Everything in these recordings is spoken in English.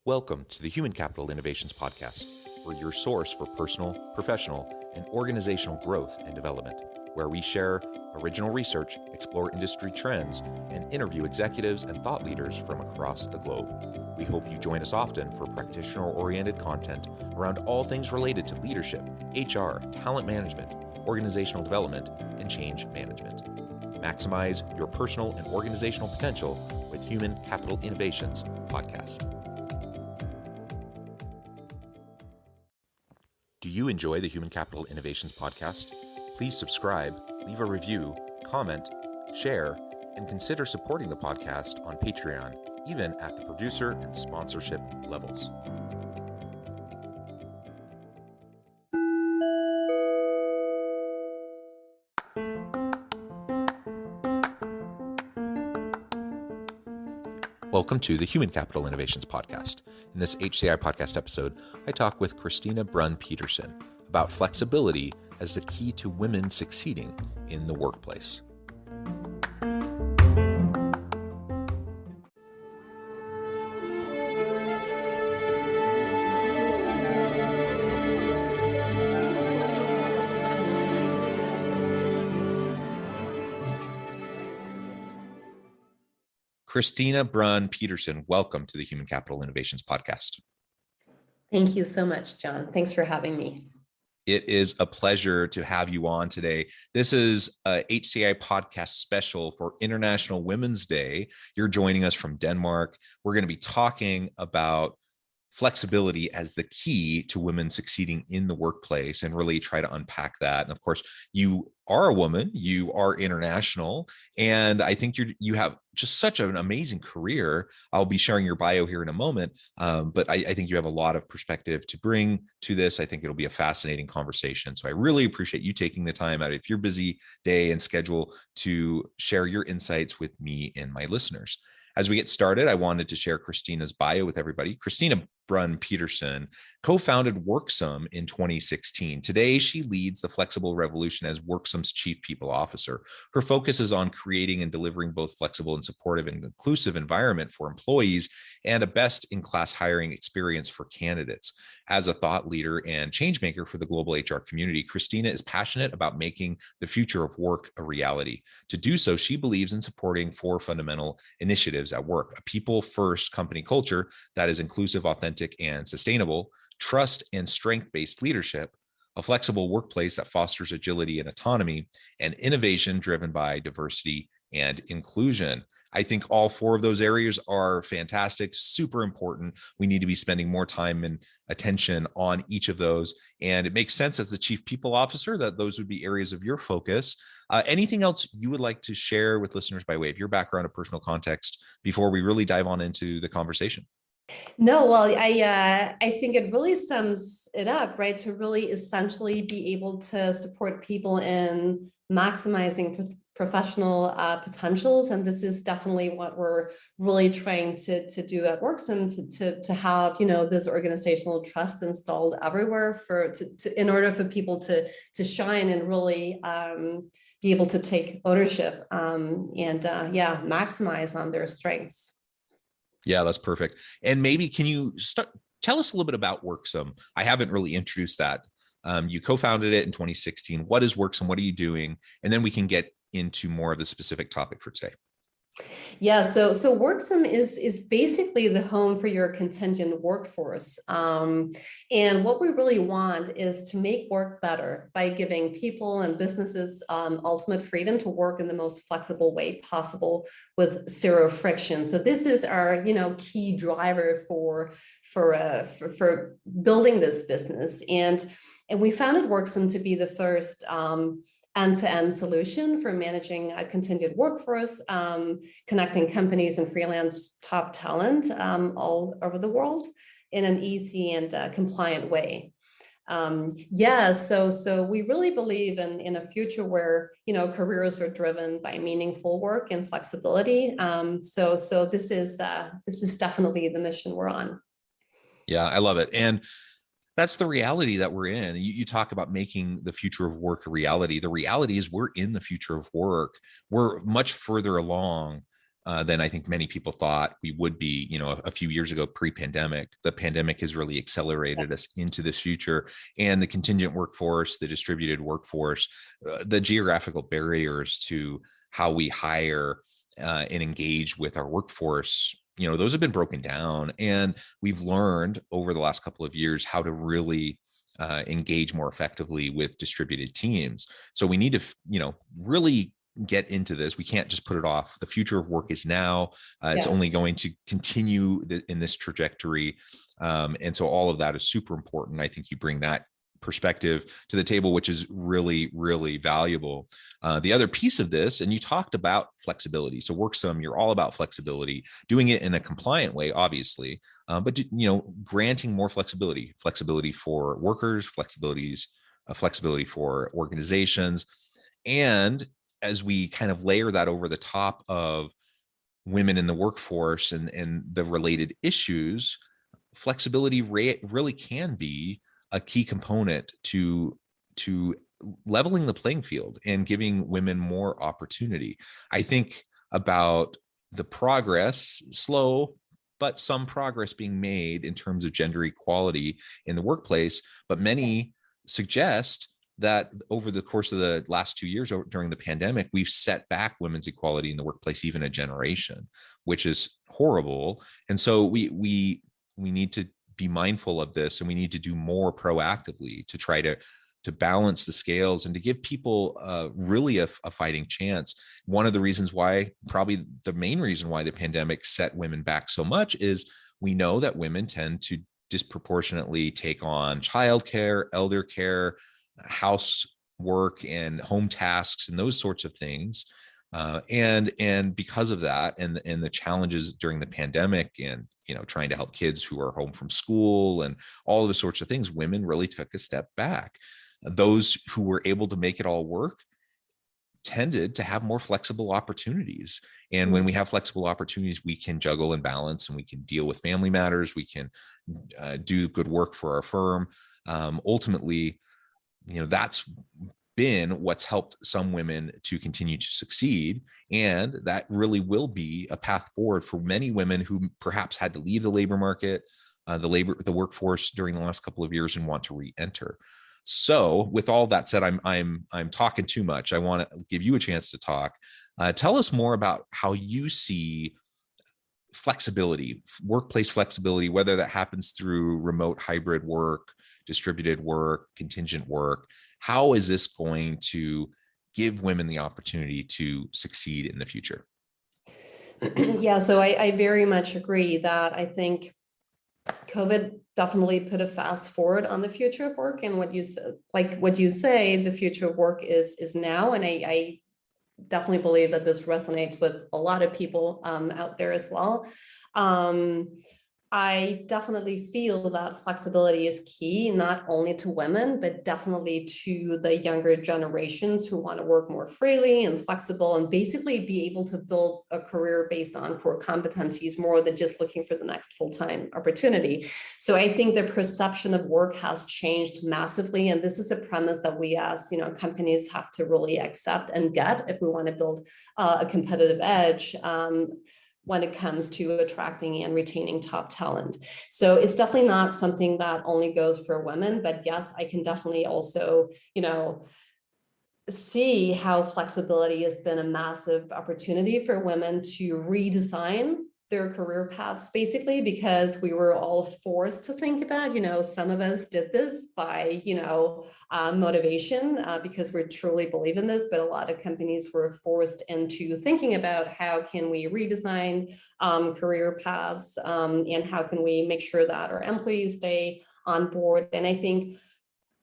Welcome to the Human Capital Innovations Podcast. We're your source for personal, professional, and organizational growth and development, where we share original research, explore industry trends, and interview executives and thought leaders from across the globe. We hope you join us often for practitioner-oriented content around all things related to leadership, HR, talent management, organizational development, and change management. Maximize your personal and organizational potential with Human Capital Innovations Podcast. Do you enjoy the Human Capital Innovations Podcast? Please subscribe, leave a review, comment, share, and consider supporting the podcast on Patreon, even at the producer and sponsorship levels. Welcome to the Human Capital Innovations Podcast. In this HCI podcast episode, I talk with Christina Brunn-Peterson about flexibility as the key to women succeeding in the workplace. Christina Brunn-Peterson, welcome to the Human Capital Innovations Podcast. Thank you so much, John. Thanks for having me. It is a pleasure to have you on today. This is a HCI podcast special for International Women's Day. You're joining us from Denmark. We're going to be talking about flexibility as the key to women succeeding in the workplace and really try to unpack that. And of course, you are a woman, you are international, and I think you have just such an amazing career. I'll be sharing your bio here in a moment, but I think you have a lot of perspective to bring to this. I think it'll be a fascinating conversation. So I really appreciate you taking the time out of your busy day and schedule to share your insights with me and my listeners. As we get started, I wanted to share Christina's bio with everybody. Christina Brunn-Peterson co-founded Worksome in 2016. Today, she leads the Flexible Revolution as Worksom's Chief People Officer. Her focus is on creating and delivering both flexible and supportive and inclusive environment for employees and a best-in-class hiring experience for candidates. As a thought leader and change maker for the global HR community, Christina is passionate about making the future of work a reality. To do so, she believes in supporting four fundamental initiatives at work: a people-first company culture that is inclusive, authentic, and sustainable; trust and strength-based leadership; a flexible workplace that fosters agility and autonomy; and innovation driven by diversity and inclusion. I think all four of those areas are fantastic, super important. We need to be spending more time and attention on each of those. And it makes sense as the Chief People Officer that those would be areas of your focus. Anything else you would like to share with listeners by way of your background or personal context before we really dive on into the conversation? No, well, I think it really sums it up, right? To really essentially be able to support people in maximizing professional potentials. And this is definitely what we're really trying to do at Worksome, to have, this organizational trust installed everywhere in order for people to shine and really be able to take ownership and maximize on their strengths. Yeah, that's perfect. And maybe can you tell us a little bit about Worksome? I haven't really introduced that. You co-founded it in 2016. What is Worksome? What are you doing? And then we can get into more of the specific topic for today. Yeah, so Worksome is basically the home for your contingent workforce. And what we really want is to make work better by giving people and businesses ultimate freedom to work in the most flexible way possible with zero friction. So this is our, key driver for building this business. And we founded Worksome to be the first end-to-end solution for managing a contingent workforce, connecting companies and freelance top talent all over the world in an easy and compliant way. So we really believe in a future where careers are driven by meaningful work and flexibility. So this is definitely the mission we're on. Yeah, I love it. And that's the reality that we're in. You talk about making the future of work a reality. The reality is we're in the future of work. We're much further along than I think many people thought we would be, a few years ago, pre-pandemic. The pandemic has really accelerated us into this future, and the contingent workforce, the distributed workforce, the geographical barriers to how we hire and engage with our workforce, those have been broken down, and we've learned over the last couple of years how to really engage more effectively with distributed teams. So we need to, really get into this. We can't just put it off. The future of work is now. It's Yeah. only going to continue in this trajectory. And so all of that is super important. I think you bring that perspective to the table, which is really, really valuable. The other piece of this, and you talked about flexibility. So WorkSome, you're all about flexibility, doing it in a compliant way, obviously, but granting more flexibility for workers, flexibility for organizations. And as we kind of layer that over the top of women in the workforce and the related issues, flexibility really can be a key component to leveling the playing field and giving women more opportunity. I think about the progress, slow, but some progress being made in terms of gender equality in the workplace, but many suggest that over the course of the last 2 years during the pandemic, we've set back women's equality in the workplace even a generation, which is horrible. And so we need to be mindful of this, and we need to do more proactively to try to balance the scales and to give people really a fighting chance. One of the reasons why, probably the main reason why the pandemic set women back so much, is we know that women tend to disproportionately take on childcare, elder care, housework, and home tasks, and those sorts of things. And because of that, and the challenges during the pandemic, and trying to help kids who are home from school and all of the sorts of things, women really took a step back. Those who were able to make it all work tended to have more flexible opportunities. And when we have flexible opportunities, we can juggle and balance, and we can deal with family matters. We can do good work for our firm. Ultimately, that's been what's helped some women to continue to succeed. And that really will be a path forward for many women who perhaps had to leave the labor market, the workforce during the last couple of years, and want to re-enter. So with all that said, I'm talking too much. I want to give you a chance to talk. Tell us more about how you see flexibility, workplace flexibility, whether that happens through remote hybrid work, distributed work, contingent work. How is this going to give women the opportunity to succeed in the future? Yeah, so I very much agree that I think COVID definitely put a fast forward on the future of work, and what you say, the future of work is now, and I definitely believe that this resonates with a lot of people out there as well. I definitely feel that flexibility is key, not only to women, but definitely to the younger generations who want to work more freely and flexible, and basically be able to build a career based on core competencies more than just looking for the next full-time opportunity. So I think the perception of work has changed massively. And this is a premise that we as companies have to really accept and get if we want to build a competitive edge when it comes to attracting and retaining top talent. So it's definitely not something that only goes for women, but yes, I can definitely also, see how flexibility has been a massive opportunity for women to redesign their career paths, basically, because we were all forced to think about, some of us did this by, motivation, because we truly believe in this, but a lot of companies were forced into thinking about how can we redesign career paths, and how can we make sure that our employees stay on board. And I think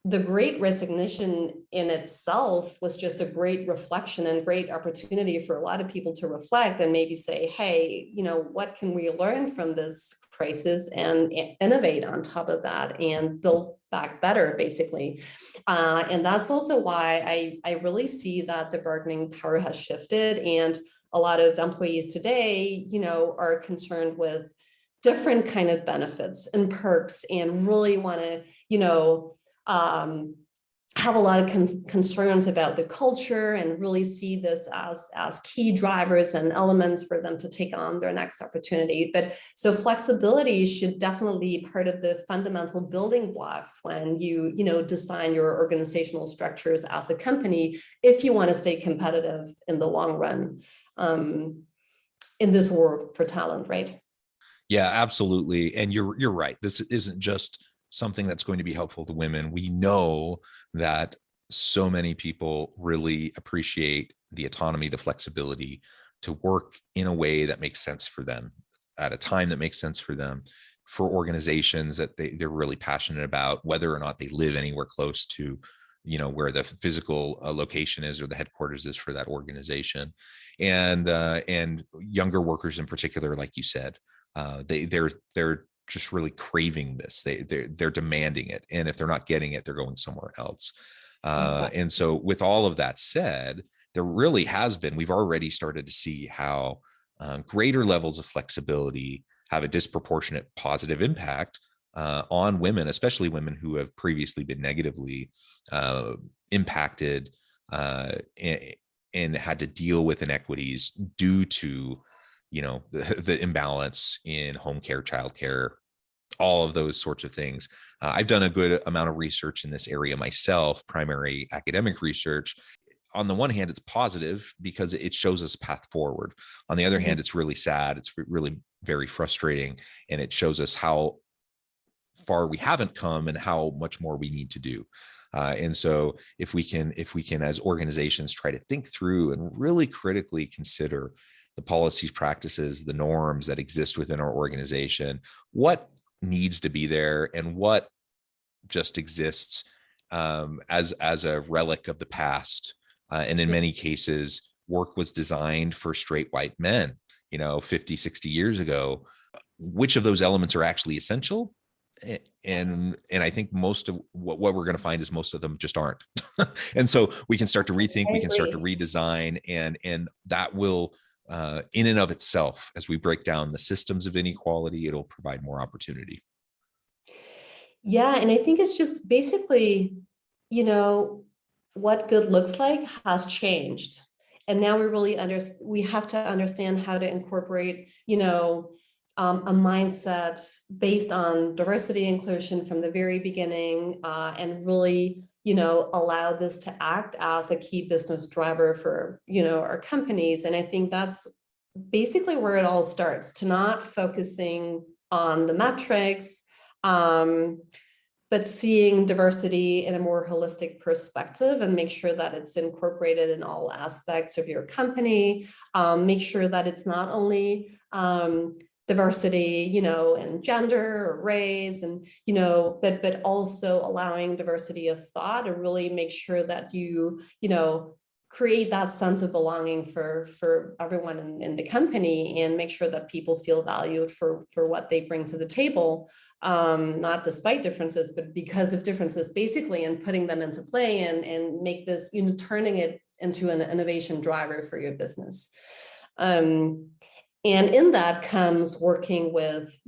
the Great Resignation in itself was just a great reflection and great opportunity for a lot of people to reflect and maybe say, hey, what can we learn from this crisis and innovate on top of that and build back better, basically. And that's also why I really see that the bargaining power has shifted, and a lot of employees today, are concerned with different kind of benefits and perks and really want to, have a lot of concerns about the culture and really see this as key drivers and elements for them to take on their next opportunity. But so flexibility should definitely be part of the fundamental building blocks when you design your organizational structures as a company, if you want to stay competitive in the long run, in this war for talent, right? Yeah, absolutely. And you're right. This isn't just something that's going to be helpful to women. We know that so many people really appreciate the autonomy, the flexibility to work in a way that makes sense for them at a time that makes sense for them, for organizations that they're really passionate about, whether or not they live anywhere close to where the physical location is or the headquarters is for that organization. And younger workers in particular, like you said, they're just really craving this. They're demanding it, and if they're not getting it, they're going somewhere else. Exactly. And so, with all of that said, there really has been. We've already started to see how greater levels of flexibility have a disproportionate positive impact on women, especially women who have previously been negatively impacted and had to deal with inequities due to the imbalance in home care, childcare, all of those sorts of things. I've done a good amount of research in this area myself, primary academic research. On the one hand, it's positive because it shows us a path forward. On the other hand, it's really sad. It's really very frustrating. And it shows us how far we haven't come and how much more we need to do. And so if we can, as organizations, try to think through and really critically consider the policies, practices, the norms that exist within our organization, what needs to be there and what just exists as a relic of the past. And in many cases, work was designed for straight white men, 50, 60 years ago. Which of those elements are actually essential? And I think most of what we're going to find is most of them just aren't. And so we can start to rethink, we can start to redesign, and that will, in and of itself, as we break down the systems of inequality, it'll provide more opportunity. Yeah, and I think it's just basically, what good looks like has changed. And now we have to understand how to incorporate, a mindset based on diversity inclusion from the very beginning, and really, allow this to act as a key business driver for, our companies. And I think that's basically where it all starts, to not focusing on the metrics, but seeing diversity in a more holistic perspective and make sure that it's incorporated in all aspects of your company. Make sure that it's not only diversity, in gender or race, and but also allowing diversity of thought, and really make sure that you create that sense of belonging for everyone in the company, and make sure that people feel valued for what they bring to the table, not despite differences, but because of differences, basically, and putting them into play and make this, turning it into an innovation driver for your business. And in that comes working with,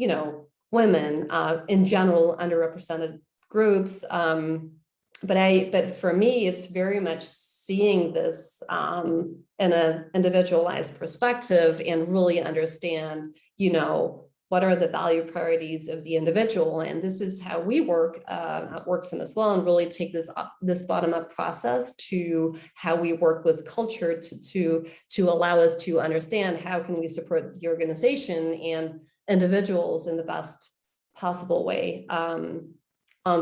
women, in general, underrepresented groups. But for me, it's very much seeing this in an individualized perspective, and really understand, what are the value priorities of the individual. And this is how we work at WorkSim as well, and really take this bottom-up process to how we work with culture to allow us to understand how can we support the organization and individuals in the best possible way on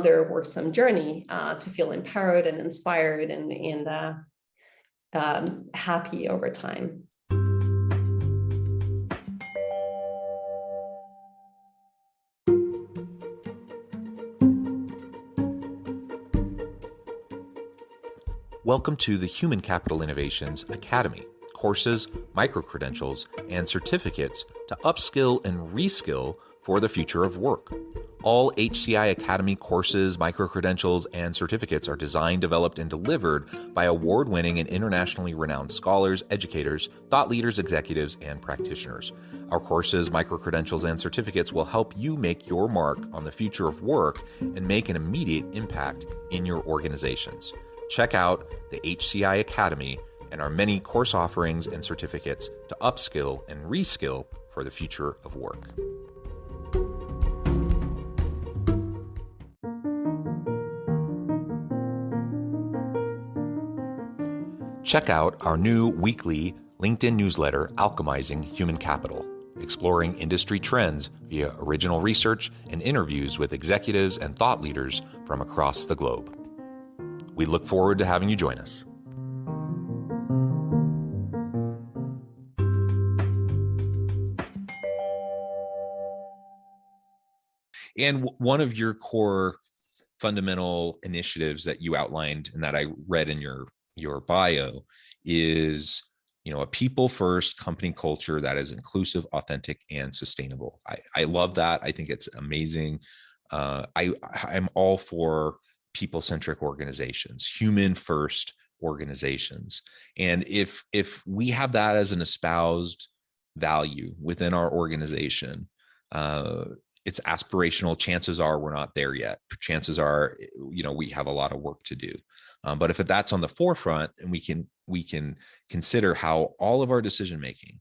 their WorkSim journey, to feel empowered and inspired and happy over time. Welcome to the Human Capital Innovations Academy. Courses, micro-credentials, and certificates to upskill and reskill for the future of work. All HCI Academy courses, micro-credentials, and certificates are designed, developed, and delivered by award-winning and internationally renowned scholars, educators, thought leaders, executives, and practitioners. Our courses, micro-credentials, and certificates will help you make your mark on the future of work and make an immediate impact in your organizations. Check out the HCI Academy and our many course offerings and certificates to upskill and reskill for the future of work. Check out our new weekly LinkedIn newsletter, Alchemizing Human Capital, exploring industry trends via original research and interviews with executives and thought leaders from across the globe. We look forward to having you join us. And one of your core fundamental initiatives that you outlined and that I read in your bio is, a people first company culture that is inclusive, authentic, and sustainable. I love that. I think it's amazing. I'm all for people-centric organizations, human first organizations. And if we have that as an espoused value within our organization, it's aspirational. Chances are we're not there yet. Chances are, we have a lot of work to do. But if that's on the forefront, and we can consider how all of our decision making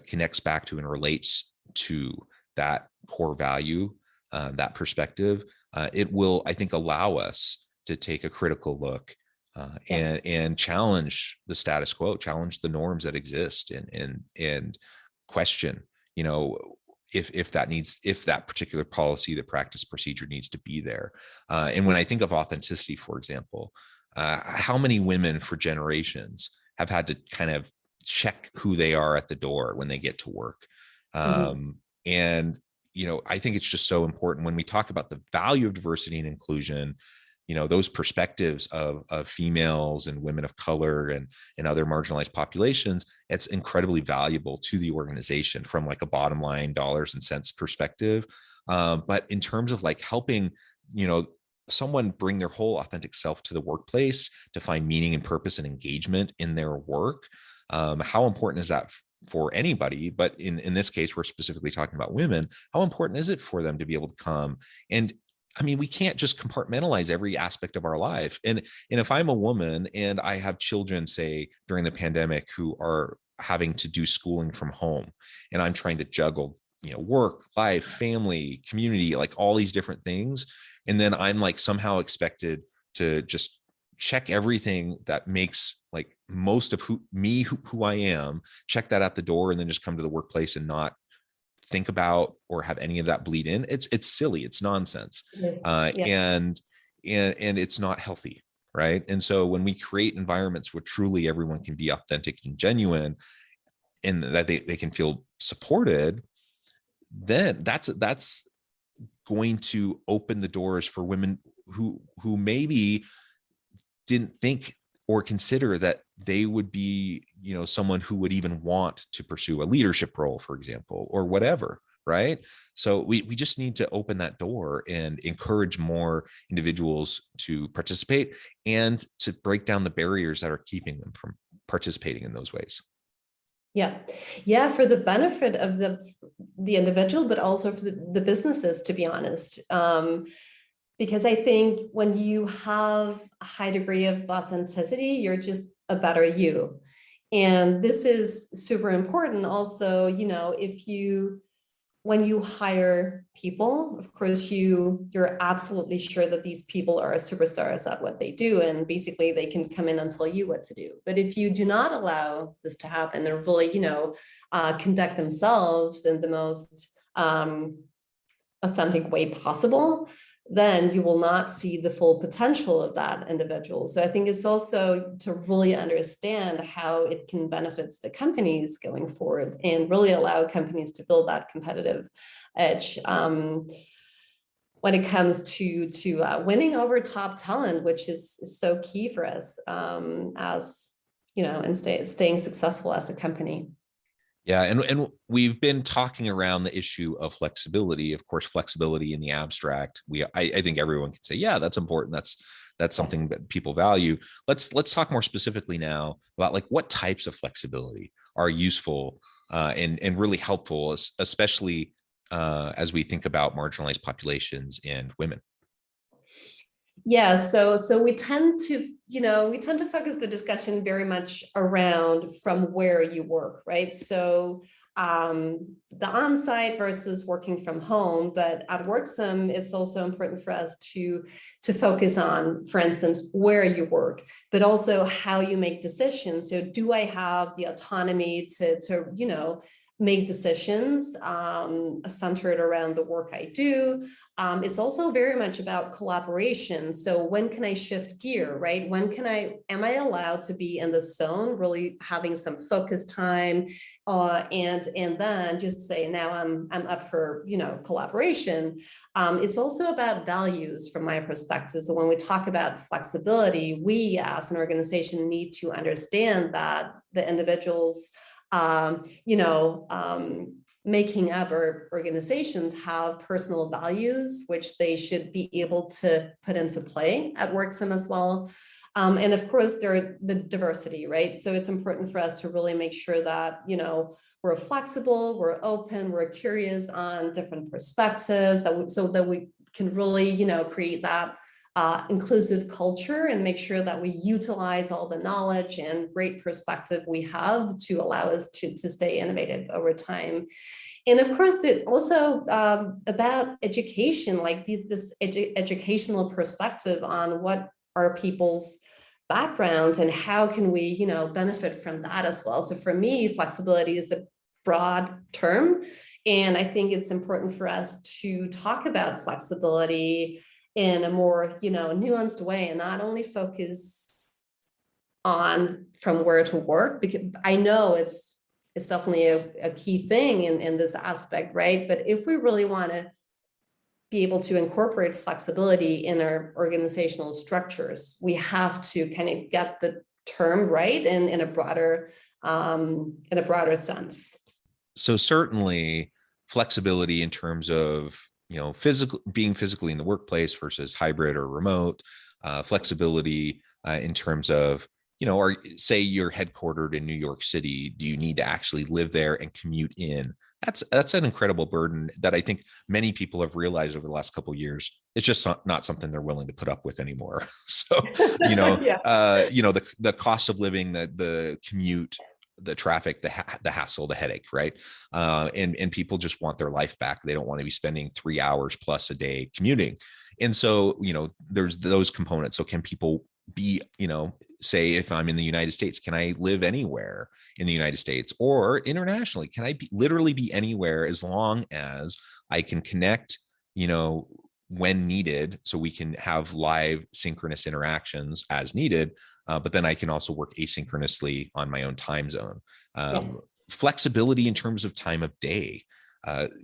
connects back to and relates to that core value, that perspective, it will, I think, allow us to take a critical look and challenge the status quo, challenge the norms that exist, and question, if that particular policy, the practice, procedure needs to be there. And when I think of authenticity, for example, how many women for generations have had to kind of check who they are at the door when they get to work? And, I think it's just so important when we talk about the value of diversity and inclusion, those perspectives of females and women of color and other marginalized populations, it's incredibly valuable to the organization from like a bottom line dollars and cents perspective. But in terms of like helping, someone bring their whole authentic self to the workplace to find meaning and purpose and engagement in their work, how important is that for anybody? But in this case, we're specifically talking about women. How important is it for them to be able to come? And I mean, we can't just compartmentalize every aspect of our life. And if I'm a woman and I have children, say during the pandemic, who are having to do schooling from home, and I'm trying to juggle, work, life, family, community, like all these different things. And then I'm like somehow expected to just check everything that makes like most of who I am, check that at the door, and then just come to the workplace and not think about or have any of that bleed in. It's silly. It's nonsense. And it's not healthy. Right. And so when we create environments where truly everyone can be authentic and genuine, and that they can feel supported, then that's going to open the doors for women who maybe didn't think or consider that they would be, someone who would even want to pursue a leadership role, for example, or whatever. Right. So we just need to open that door and encourage more individuals to participate and to break down the barriers that are keeping them from participating in those ways. Yeah, for the benefit of the individual, but also for the businesses, to be honest. Because I think when you have a high degree of authenticity, you're just a better you. And this is super important also, when you hire people, of course, you're absolutely sure that these people are superstars at what they do, and basically they can come in and tell you what to do. But if you do not allow this to happen and really, conduct themselves in the most authentic way possible, then you will not see the full potential of that individual. So I think it's also to really understand how it can benefit the companies going forward and really allow companies to build that competitive edge when it comes to winning over top talent, which is so key for us as, and staying successful as a company. Yeah, and we've been talking around the issue of flexibility. Of course, flexibility in the abstract. I think everyone can say, yeah, that's important. That's something that people value. Let's talk more specifically now about like what types of flexibility are useful and really helpful, especially as we think about marginalized populations and women. Yeah, so we tend to, we tend to focus the discussion very much around from where you work, right? So the on-site versus working from home, but at Worksome, it's also important for us to focus on, for instance, where you work, but also how you make decisions. So do I have the autonomy to make decisions centered around the work I do? It's also very much about collaboration. So when can I shift gear, right? Am I allowed to be in the zone, really having some focus time, and then just say, now I'm up for, collaboration. It's also about values from my perspective. So when we talk about flexibility, we as an organization need to understand that the individuals making up our organizations have personal values, which they should be able to put into play at Worksome as well. And of course, the diversity, right? So it's important for us to really make sure that, we're flexible, we're open, we're curious on different perspectives, so that we can really, create that inclusive culture and make sure that we utilize all the knowledge and great perspective we have to allow us to stay innovative over time. And of course, it's also about education, like this educational perspective on what are people's backgrounds and how can we, benefit from that as well. So for me, flexibility is a broad term. And I think it's important for us to talk about flexibility in a more, nuanced way and not only focus on from where to work, because I know it's definitely a key thing in this aspect, right? But if we really want to be able to incorporate flexibility in our organizational structures, we have to kind of get the term right in a broader sense. So certainly flexibility in terms of being physically in the workplace versus hybrid or remote, flexibility in terms of or say you're headquartered in New York City, do you need to actually live there and commute in? That's an incredible burden that I think many people have realized over the last couple of years. It's just not something they're willing to put up with anymore. So Yeah. The cost of living, the commute, the traffic, the hassle, the headache, right? And people just want their life back. They don't want to be spending 3 hours plus a day commuting. And so, there's those components. So can people be, say if I'm in the United States, can I live anywhere in the United States or internationally? Can I literally be anywhere as long as I can connect, when needed, so we can have live synchronous interactions as needed, but then I can also work asynchronously on my own time zone. Yeah. Flexibility in terms of time of day.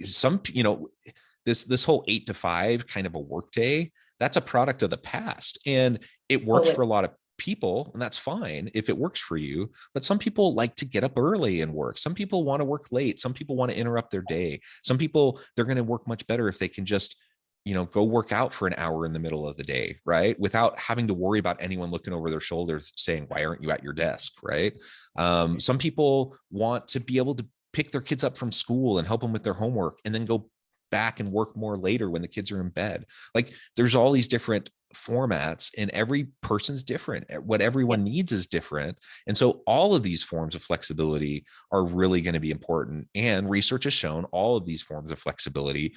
This whole 8 to 5 kind of a work day, that's a product of the past, and it works for a lot of people, and that's fine if it works for you. But some people like to get up early and work. Some people want to work late. Some people want to interrupt their day. Some people, they're going to work much better if they can just go work out for an hour in the middle of the day, right? Without having to worry about anyone looking over their shoulders saying, why aren't you at your desk, right? Some people want to be able to pick their kids up from school and help them with their homework and then go back and work more later when the kids are in bed. Like there's all these different formats and every person's different. What everyone needs is different. And so all of these forms of flexibility are really going to be important. And research has shown all of these forms of flexibility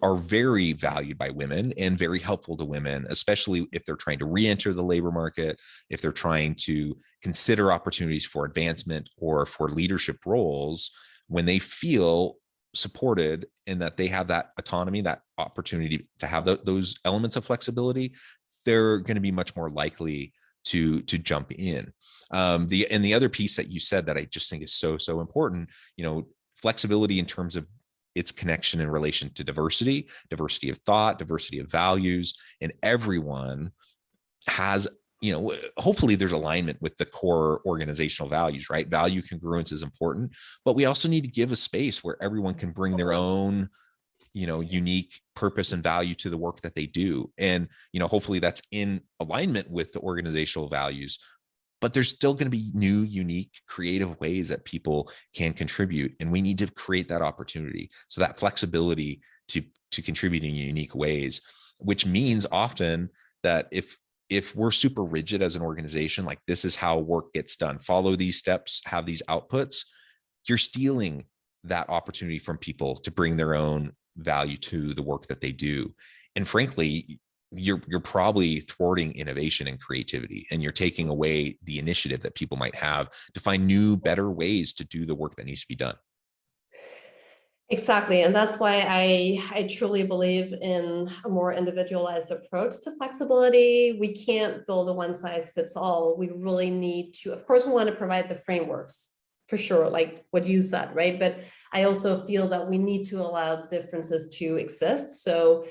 are very valued by women and very helpful to women, especially if they're trying to re-enter the labor market, if they're trying to consider opportunities for advancement or for leadership roles. When they feel supported and that they have that autonomy, that opportunity to have those elements of flexibility, they're going to be much more likely to jump in. The other piece that you said that I just think is so important, flexibility in terms of its connection in relation to diversity of thought, diversity of values, and everyone has hopefully there's alignment with the core organizational values, right? Value congruence is important, but we also need to give a space where everyone can bring their own, unique purpose and value to the work that they do. And, hopefully that's in alignment with the organizational values, but there's still going to be new, unique, creative ways that people can contribute. And we need to create that opportunity. So that flexibility to contribute in unique ways, which means often that if we're super rigid as an organization, like this is how work gets done, follow these steps, have these outputs, you're stealing that opportunity from people to bring their own value to the work that they do. And frankly, you're probably thwarting innovation and creativity, and you're taking away the initiative that people might have to find new, better ways to do the work that needs to be done. Exactly. And that's why I truly believe in a more individualized approach to flexibility. We can't build a one size fits all. We really need to, of course, we want to provide the frameworks for sure, like what you said, right? But I also feel that we need to allow differences to exist. So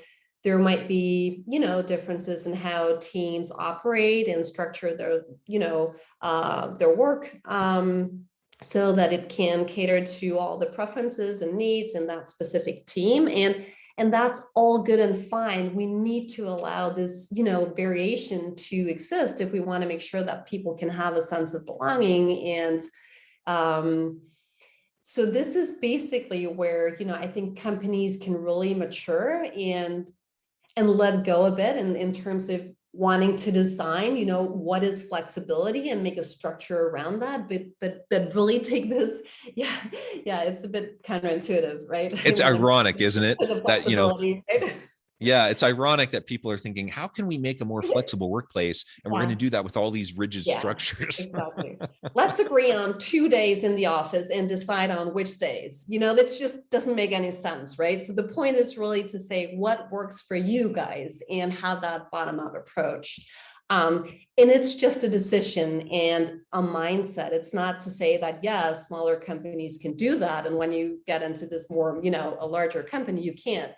there might be, differences in how teams operate and structure their work. So that it can cater to all the preferences and needs in that specific team. And that's all good and fine. We need to allow this, variation to exist if we want to make sure that people can have a sense of belonging. And so this is basically where, I think companies can really mature and let go a bit in terms of wanting to design, what is flexibility and make a structure around that, but really take this, it's a bit counterintuitive, right? It's ironic, isn't it? That, right? Yeah, it's ironic that people are thinking, how can we make a more flexible workplace? And we're going to do that with all these rigid structures. Exactly. Let's agree on 2 days in the office and decide on which days. That just doesn't make any sense, right? So the point is really to say what works for you guys and have that bottom-up approach. And it's just a decision and a mindset. It's not to say that, smaller companies can do that. And when you get into this more, a larger company, you can't.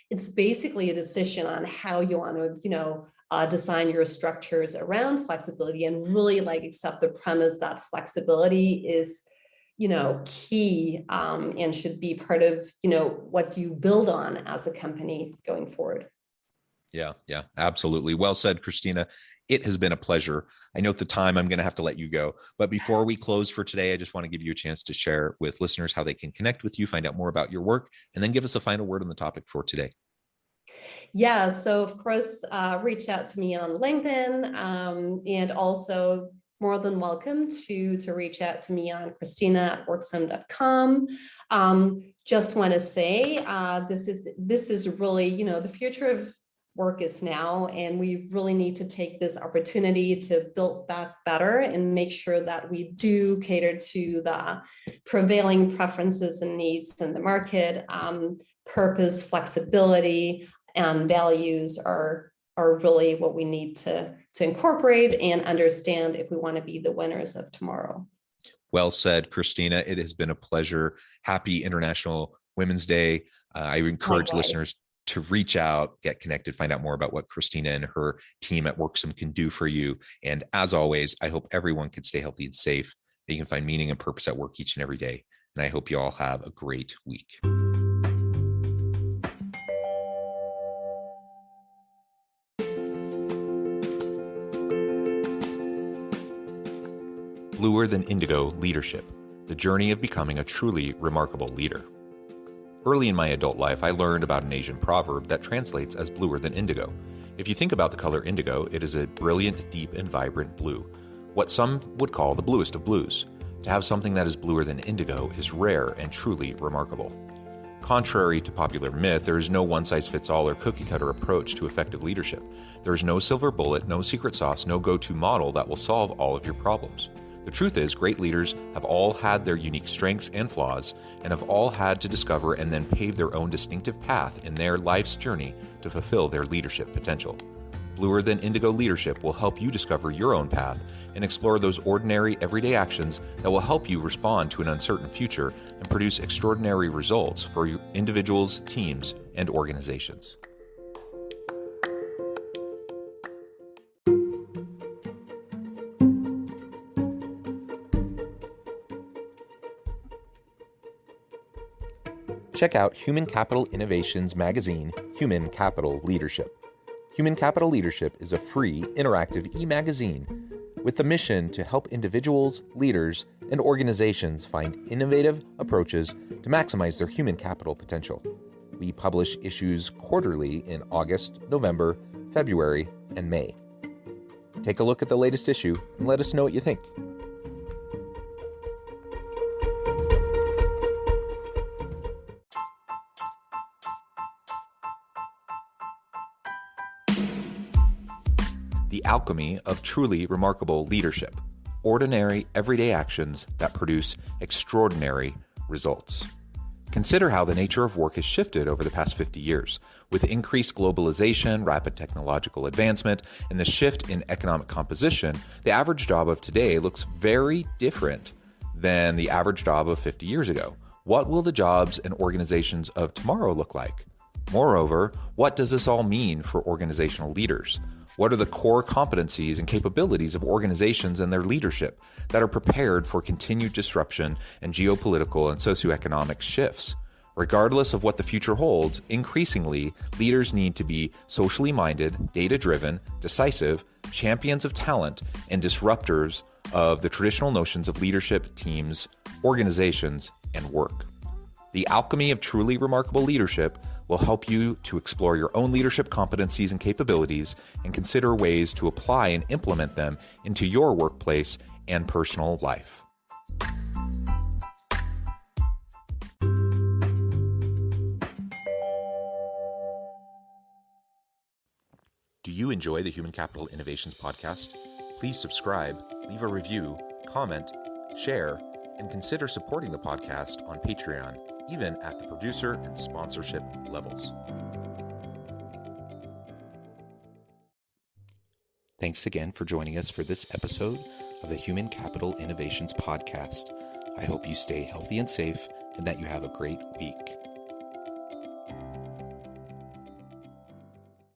It's basically a decision on how you want to, design your structures around flexibility and really accept the premise that flexibility is, key and should be part of, what you build on as a company going forward. Yeah, absolutely. Well said, Christina. It has been a pleasure. I note the time, I'm going to have to let you go. But before we close for today, I just want to give you a chance to share with listeners how they can connect with you, find out more about your work, and then give us a final word on the topic for today. Yeah, so of course, reach out to me on LinkedIn, and also more than welcome to reach out to me on Christina@worksome.com. Just want to say this is really, the future of work is now, and we really need to take this opportunity to build back better and make sure that we do cater to the prevailing preferences and needs in the market. Purpose, flexibility, and values are really what we need to incorporate and understand if we want to be the winners of tomorrow. Well said, Christina. It has been a pleasure. Happy International Women's Day. I encourage listeners to reach out, get connected, find out more about what Christina and her team at Worksome can do for you. And as always, I hope everyone can stay healthy and safe, that you can find meaning and purpose at work each and every day. And I hope you all have a great week. Bluer Than Indigo Leadership, the journey of becoming a truly remarkable leader. Early in my adult life, I learned about an Asian proverb that translates as bluer than indigo. If you think about the color indigo, it is a brilliant, deep, and vibrant blue, what some would call the bluest of blues. To have something that is bluer than indigo is rare and truly remarkable. Contrary to popular myth, there is no one-size-fits-all or cookie-cutter approach to effective leadership. There is no silver bullet, no secret sauce, no go-to model that will solve all of your problems. The truth is, great leaders have all had their unique strengths and flaws, and have all had to discover and then pave their own distinctive path in their life's journey to fulfill their leadership potential. Bluer Than Indigo Leadership will help you discover your own path and explore those ordinary, everyday actions that will help you respond to an uncertain future and produce extraordinary results for individuals, teams, and organizations. check out Human Capital Innovations magazine, Human Capital Leadership. Human Capital Leadership is a free, interactive e-magazine with the mission to help individuals, leaders, and organizations find innovative approaches to maximize their human capital potential. We publish issues quarterly in August, November, February, and May. Take a look at the latest issue and let us know what you think. The alchemy of truly remarkable leadership. Ordinary, everyday actions that produce extraordinary results. Consider how the nature of work has shifted over the past 50 years. With increased globalization, rapid technological advancement, and the shift in economic composition, the average job of today looks very different than the average job of 50 years ago. What will the jobs and organizations of tomorrow look like? Moreover, what does this all mean for organizational leaders? What are the core competencies and capabilities of organizations and their leadership that are prepared for continued disruption and geopolitical and socioeconomic shifts? Regardless of what the future holds, increasingly, leaders need to be socially minded, data-driven, decisive, champions of talent, and disruptors of the traditional notions of leadership, teams, organizations, and work. The alchemy of truly remarkable leadership will help you to explore your own leadership competencies and capabilities and consider ways to apply and implement them into your workplace and personal life. Do you enjoy the Human Capital Innovations podcast? Please subscribe, leave a review, comment, share, and consider supporting the podcast on Patreon, even at the producer and sponsorship levels. Thanks again for joining us for this episode of the Human Capital Innovations podcast. I hope you stay healthy and safe and that you have a great week.